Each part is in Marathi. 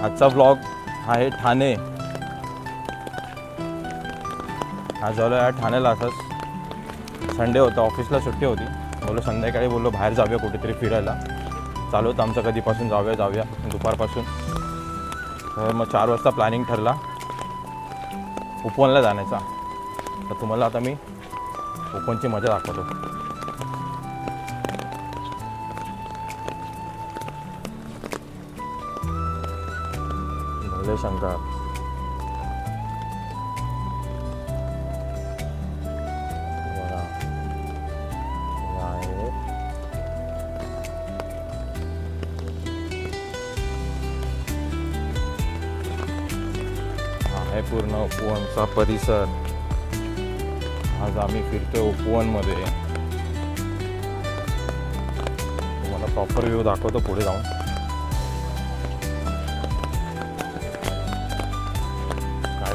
आजचा व्लॉग आहे ठाणे. आज झालो आहे ठाण्याला. असंच संडे होता, ऑफिसला सुट्टी होती. बोललो संध्याकाळी बाहेर जाऊया कुठेतरी फिरायला. चालू होतं आमचं कधीपासून जाऊया दुपारपासून. तर मग 4 वाजता प्लॅनिंग ठरला उपवनला जाण्याचा. तर तुम्हाला आता मी उपवनची मजा दाखवतो. भोले शंकर बघा, आहे आहे पूर्ण उपवनचा परिसर. आज आम्ही फिरतोय उपवनमध्ये. तुम्हाला प्रॉपर व्ह्यू दाखवतो पुढे जाऊन.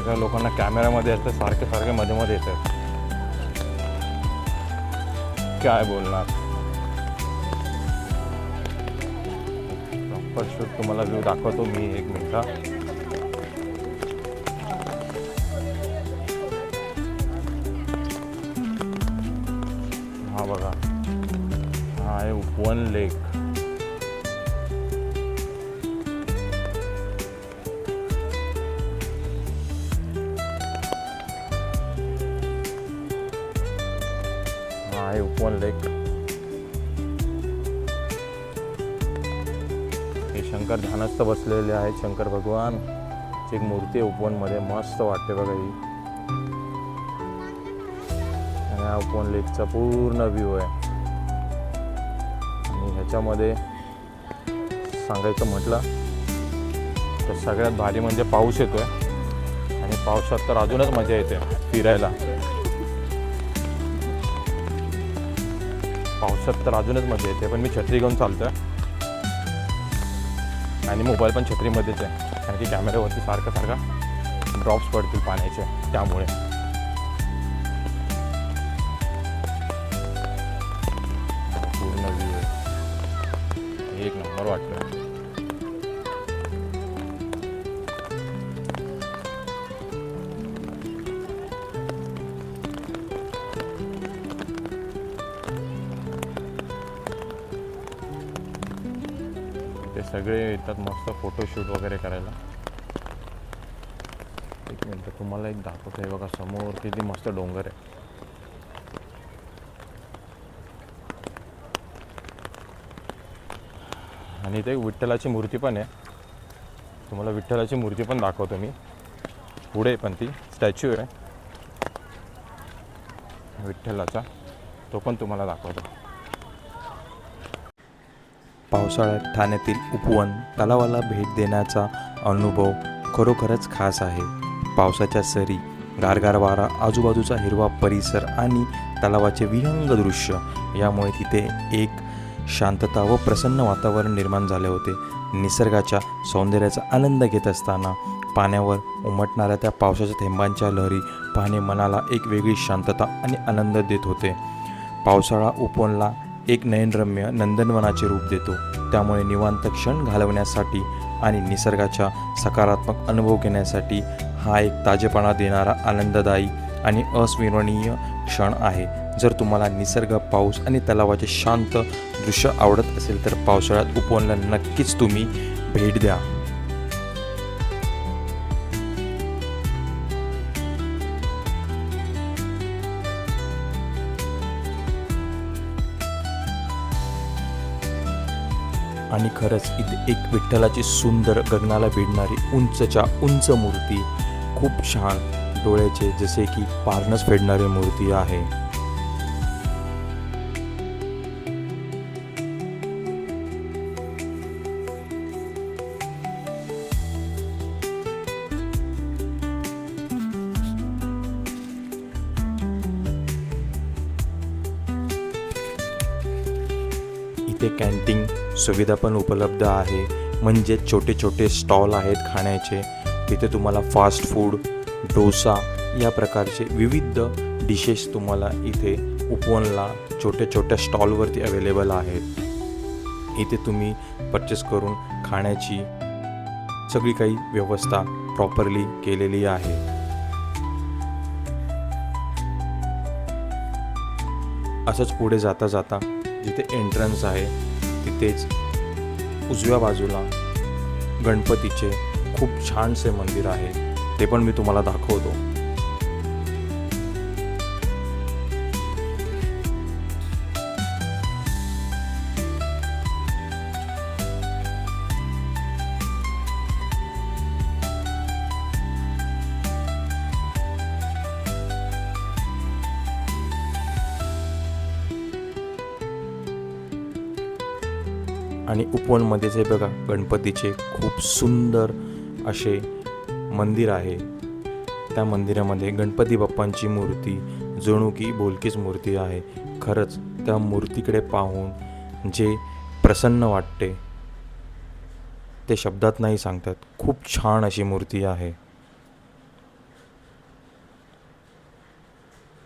काय लोकांना कॅमेरामध्ये असतं सारखे मध्ये येतात. काय बोलणार. प्रॉपर शूट तुम्हाला व्ह्यू दाखवतो मी 1 मिनिट. हा बघा, हा आहे उपवन लेक. आहे उपवन लेक. हे शंकर ध्यानस्थ बसलेले आहेत. शंकर भगवान ची एक मूर्ती आहे उपवनमध्ये. मस्त वाटते बघा ही. आणि हा उपवन लेकचा पूर्ण व्ह्यू आहे. आणि ह्याच्यामध्ये सांगायचं म्हटलं तर सगळ्यात भारी म्हणजे पाऊस येतोय. आणि पावसात तर अजूनच मजा येते फिरायला. पावसात तर अजूनच मजा येते. पण मी छत्री घेऊन चालतोय आणि मोबाईल पण छत्रीमध्येच आहे. कारण की कॅमेऱ्यावरती सारखा ड्रॉप्स पडतील पाण्याचे, त्यामुळे. पूर्ण व्ह्यू आहे, 1 नंबर वाटलं. ते सगळे येतात मस्त फोटोशूट वगैरे करायला. 1 मिनिट तुम्हाला एक दाखवतो. आहे बघा समोर किती मस्त डोंगर आहे. आणि इथे एक विठ्ठलाची मूर्ती पण आहे. तुम्हाला विठ्ठलाची मूर्ती पण दाखवतो मी पुढे. पण ती स्टॅच्यू आहे विठ्ठलाचा, तो पण तुम्हाला दाखवतो. पावसाळ्यात ठाण्यातील उपवन तलावाला भेट देण्याचा अनुभव खरोखरच खास आहे. पावसाच्या सरी, गारगार वारा, आजूबाजूचा हिरवा परिसर आणि तलावाचे विहंग दृश्य यामुळे तिथे एक शांतता व प्रसन्न वातावरण निर्माण झाले होते. निसर्गाच्या सौंदर्याचा आनंद घेत असताना पाण्यावर उमटणाऱ्या त्या पावसाच्या थेंबांच्या लहरी पाहणे मनाला एक वेगळी शांतता आणि आनंद देत होते. पावसाळा उपवनला एक नयनरम्य नंदनवनाचे रूप देतो. त्यामुळे निवांत क्षण घालवण्यासाठी आणि निसर्गाचा सकारात्मक अनुभव घेण्यासाठी हा एक ताजेपणा देणारा आनंददायी आणि अस्मरणीय क्षण आहे. जर तुम्हाला निसर्ग, पाऊस आणि तलावाचे शांत दृश्य आवडत असेल तर पावसाळ्यात उपवनला नक्कीच तुम्ही भेट द्या. आणि खरंच इथे एक विठ्ठलाची सुंदर गगनाला भिडणारी उंचच्या उंच मूर्ती, खूप छान डोळ्याचे जसे की पारणच फेडणारी मूर्ती आहे. इथे कॅन्टीन सुविधा पण उपलब्ध आहे. म्हणजे छोटे छोटे स्टॉल आहेत खाण्याचे. तिथे तुम्हाला फास्ट फूड, डोसा या प्रकारचे विविध डिशेस तुम्हाला इथे उपवनला छोट्या छोट्या स्टॉलवरती अवेलेबल आहेत. इथे तुम्ही परचेस करून खाण्याची सगळी काही व्यवस्था प्रॉपरली केलेली आहे. असंच पुढे जाता जाता जिथे एंट्रन्स आहे तिथेच उजव्या बाजूला गणपतीचे खूप छानसे मंदिर आहे, ते पण मी तुम्हाला दाखवतो. आणि उपवनमध्येच हे बघा गणपतीचे खूप सुंदर असे मंदिर आहे. त्या मंदिरामध्ये गणपती बाप्पांची मूर्ती जणू की बोलकीच मूर्ती आहे. खरंच त्या मूर्तीकडे पाहून जे प्रसन्न वाटते ते शब्दात नाही सांगतात. खूप छान अशी मूर्ती आहे.